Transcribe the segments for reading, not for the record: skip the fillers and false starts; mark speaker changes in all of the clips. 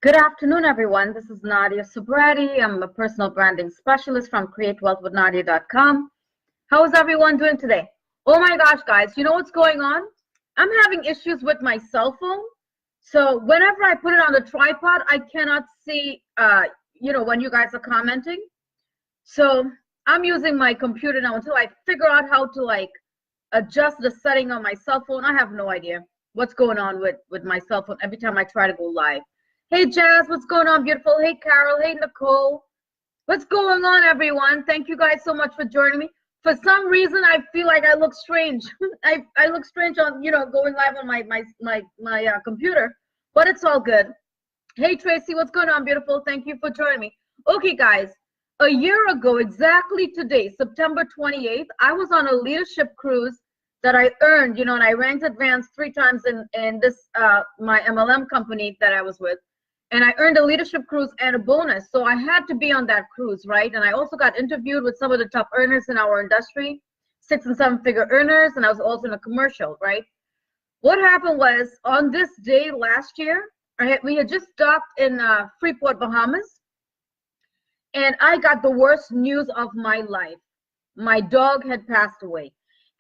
Speaker 1: Good afternoon, everyone. This is Nadia Subratie. I'm a personal branding specialist from createwealthwithnadia.com. How is everyone doing today? Oh my gosh, guys, you know what's going on? I'm having issues with my cell phone. So whenever I put it on the tripod, I cannot see, when you guys are commenting. So I'm using my computer now until I figure out how to adjust the setting on my cell phone. I have no idea what's going on with my cell phone every time I try to go live. Hey, Jazz, what's going on, beautiful? Hey, Carol. Hey, Nicole. What's going on, everyone? Thank you guys so much for joining me. For some reason, I feel like I look strange. I look strange on, going live on my computer, but it's all good. Hey, Tracy, what's going on, beautiful? Thank you for joining me. Okay, guys, a year ago, exactly today, September 28th, I was on a leadership cruise that I earned, and I ranked advanced 3 times in this, my MLM company that I was with. And I earned a leadership cruise and a bonus. So I had to be on that cruise, right? And I also got interviewed with some of the top earners in our industry, 6- and 7-figure earners. And I was also in a commercial, right? What happened was on this day last year, we had just docked in Freeport, Bahamas. And I got the worst news of my life. My dog had passed away.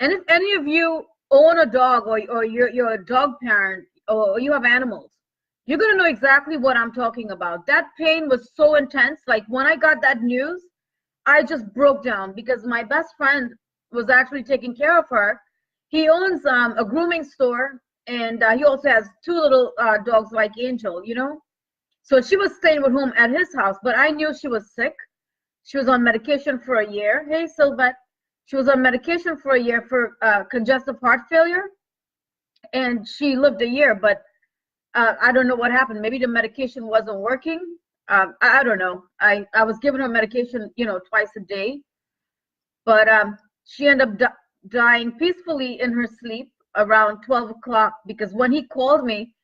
Speaker 1: And if any of you own a dog or you're a dog parent or you have animals, you're going to know exactly what I'm talking about. That pain was so intense. Like when I got that news, I just broke down because my best friend was actually taking care of her. He owns a grooming store, and he also has 2 little dogs like Angel, So she was staying with him at his house, but I knew she was sick. She was on medication for a year. Hey, Sylvette. She was on medication for a year for congestive heart failure, and she lived a year, but I don't know what happened. Maybe the medication wasn't working. I don't know. I was giving her medication, twice a day. But she ended up dying peacefully in her sleep around 12 o'clock because when he called me,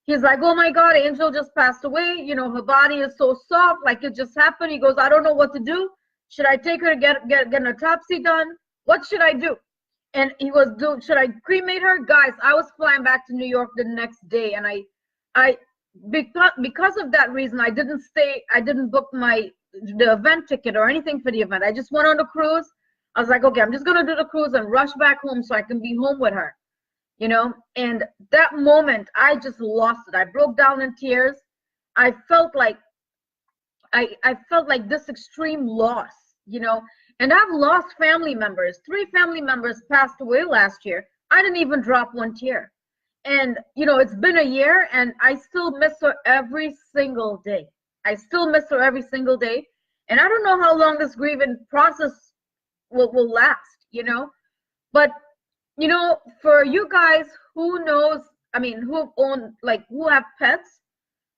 Speaker 1: he's like, oh my God, Angel just passed away. Her body is so soft, like it just happened. He goes, I don't know what to do. Should I take her to get an autopsy done? What should I do? And he was, should I cremate her? Guys, I was flying back to New York the next day, and because of that reason, I didn't book the event ticket or anything for the event. I just went on the cruise. I was like, okay, I'm just gonna do the cruise and rush back home so I can be home with her, and that moment I just lost it. I broke down in tears. I felt like this extreme loss, and I've lost family members. 3 family members passed away last year. I didn't even drop one tear. And, it's been a year and I still miss her every single day. I still miss her every single day. And I don't know how long this grieving process will last, But, for you guys who knows, who have pets,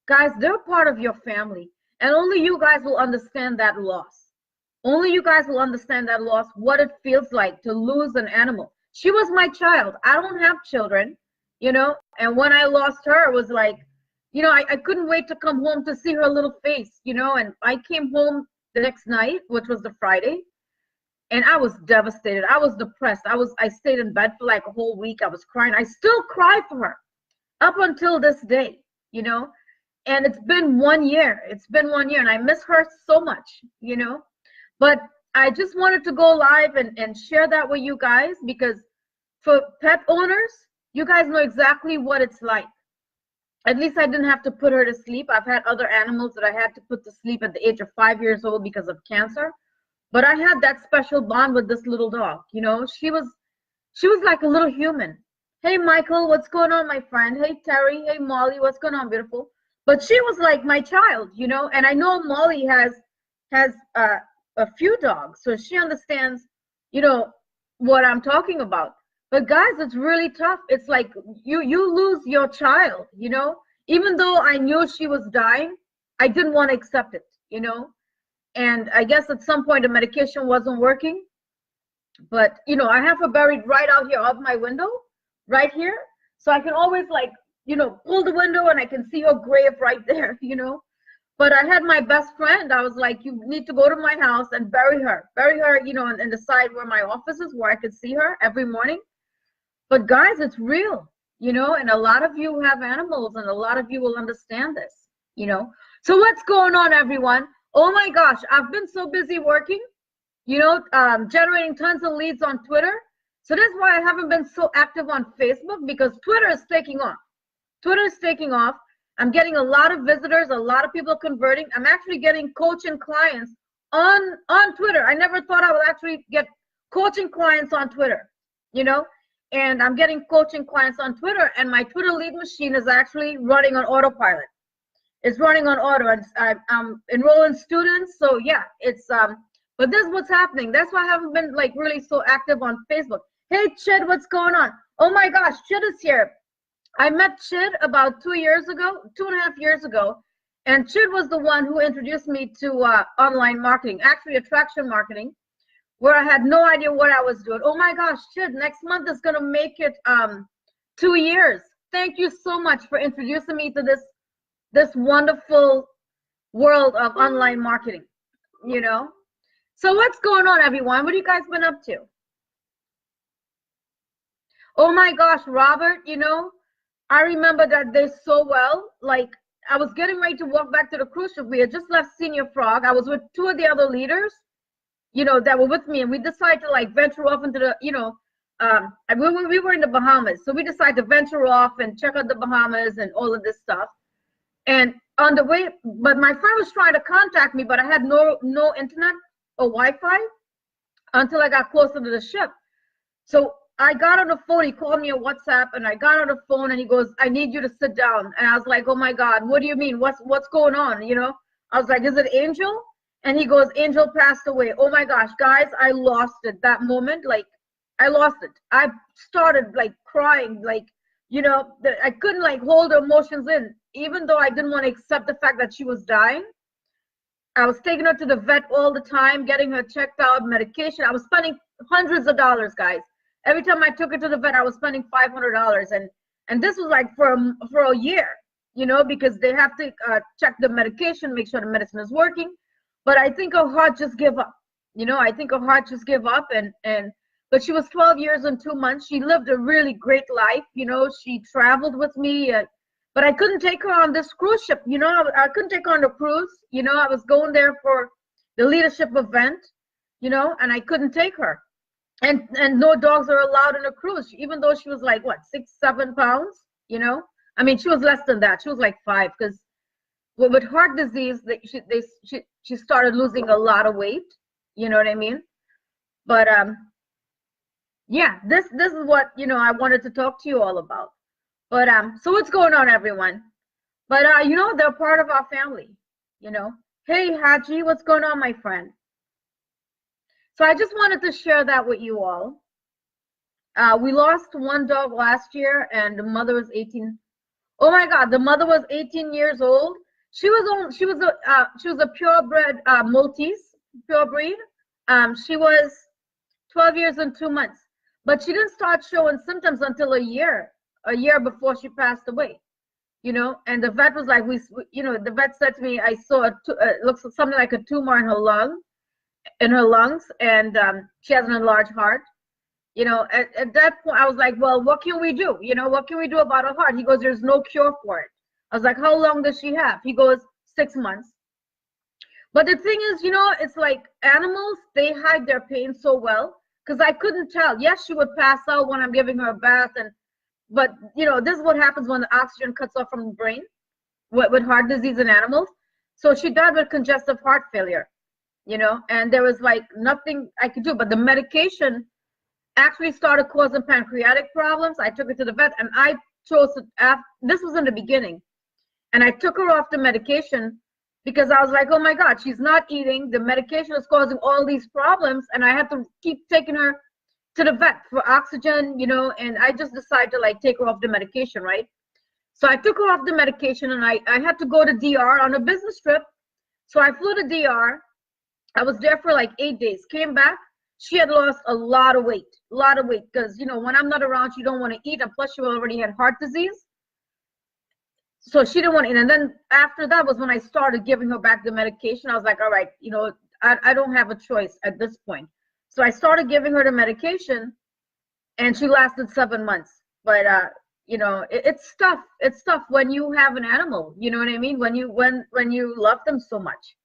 Speaker 1: guys, they're part of your family. And only you guys will understand that loss. Only you guys will understand that loss, what it feels like to lose an animal. She was my child. I don't have children. And when I lost her, it was like, I couldn't wait to come home to see her little face, and I came home the next night, which was the Friday, and I was devastated. I was depressed. I stayed in bed for like a whole week. I was crying. I still cry for her up until this day, and it's been 1 year. It's been 1 year, and I miss her so much, but I just wanted to go live and share that with you guys because for pet owners, you guys know exactly what it's like. At least I didn't have to put her to sleep. I've had other animals that I had to put to sleep at the age of 5 years old because of cancer. But I had that special bond with this little dog. She was like a little human. Hey, Michael, what's going on, my friend? Hey, Terry. Hey, Molly, what's going on, beautiful? But she was like my child, and I know Molly has a few dogs, so she understands, what I'm talking about. But guys, it's really tough. It's like you lose your child, even though I knew she was dying, I didn't want to accept it, and I guess at some point the medication wasn't working, but I have her buried right out here of my window, right here. So I can always pull the window and I can see her grave right there, But I had my best friend. I was like, you need to go to my house and bury her, in the side where my office is, where I could see her every morning. But guys, it's real, and a lot of you have animals and a lot of you will understand this, you know. So what's going on, everyone? Oh my gosh, I've been so busy working, generating tons of leads on Twitter. So that's why I haven't been so active on Facebook, because Twitter is taking off. Twitter is taking off. I'm getting a lot of visitors, a lot of people converting. I'm actually getting coaching clients on Twitter. I never thought I would actually get coaching clients on Twitter, and I'm getting coaching clients on Twitter, and my Twitter lead machine is actually running on autopilot. It's running on auto, and I'm enrolling students. So yeah, but this is what's happening. That's why I haven't been like really so active on Facebook. Hey Chid, what's going on? Oh my gosh, Chid is here. I met Chid about 2.5 years ago, and Chid was the one who introduced me to online marketing, actually attraction marketing, where I had no idea what I was doing. Oh my gosh, Chid, next month is gonna make it 2 years. Thank you so much for introducing me to this wonderful world of online marketing, So what's going on, everyone? What have you guys been up to? Oh my gosh, Robert, I remember that day so well. Like, I was getting ready to walk back to the cruise ship. We had just left Senior Frog. I was with 2 of the other leaders, that were with me, and we decided to like venture off into the, we were in the Bahamas. So we decided to venture off and check out the Bahamas and all of this stuff. And on the way, but my friend was trying to contact me, but I had no internet or Wi-Fi until I got closer to the ship. So I got on the phone, he called me on WhatsApp, and I got on the phone, and he goes, I need you to sit down. And I was like, oh my God, what do you mean? What's going on? I was like, is it Angel? And he goes, Angel passed away. Oh my gosh, guys, I lost it that moment. Like, I lost it. I started like crying, like, I couldn't like hold the emotions in, even though I didn't want to accept the fact that she was dying. I was taking her to the vet all the time, getting her checked out, medication. I was spending hundreds of dollars, guys. Every time I took her to the vet, I was spending $500, and this was like for a year, because they have to check the medication, make sure the medicine is working. But I think her heart just gave up. I think her heart just gave up, but she was 12 years and 2 months. She lived a really great life. She traveled with me, but I couldn't take her on this cruise ship. I couldn't take her on the cruise. I was going there for the leadership event, and I couldn't take her. And no dogs are allowed in a cruise, even though she was like, what, 6-7 pounds, I mean, she was less than that. She was like 5, because with heart disease, she started losing a lot of weight, you know what I mean? But yeah, this is what, I wanted to talk to you all about. But so what's going on, everyone? But they're part of our family, Hey Haji, what's going on, my friend? So I just wanted to share that with you all. We lost one dog last year, and the mother was 18. Oh my God, the mother was 18 years old. She was a purebred Maltese, pure breed. She was 12 years and 2 months, but she didn't start showing symptoms until a year before she passed away. And the vet was like, the vet said to me, I saw it looks something like a tumor in her lungs, and she has an enlarged heart. At that point, I was like, well, what can we do? What can we do about her heart? He goes, there's no cure for it. I was like, how long does she have? He goes, 6 months. But the thing is, it's like animals, they hide their pain so well, because I couldn't tell. Yes, she would pass out when I'm giving her a bath, but this is what happens when the oxygen cuts off from the brain with heart disease in animals. So she died with congestive heart failure. And there was like nothing I could do, but the medication actually started causing pancreatic problems. I took her to the vet, and I chose to, this was in the beginning, and I took her off the medication because I was like, oh my God, she's not eating. The medication is causing all these problems, and I had to keep taking her to the vet for oxygen, and I just decided to like take her off the medication, right? So I took her off the medication, and I had to go to DR on a business trip. So I flew to DR. I was there for like 8 days, came back. She had lost a lot of weight, because, when I'm not around, she don't want to eat, and plus she already had heart disease. So she didn't want to eat. And then after that was when I started giving her back the medication. I was like, all right, I don't have a choice at this point. So I started giving her the medication, and she lasted 7 months. But you know, it's tough. It's tough when you have an animal, you know what I mean? When you love them so much.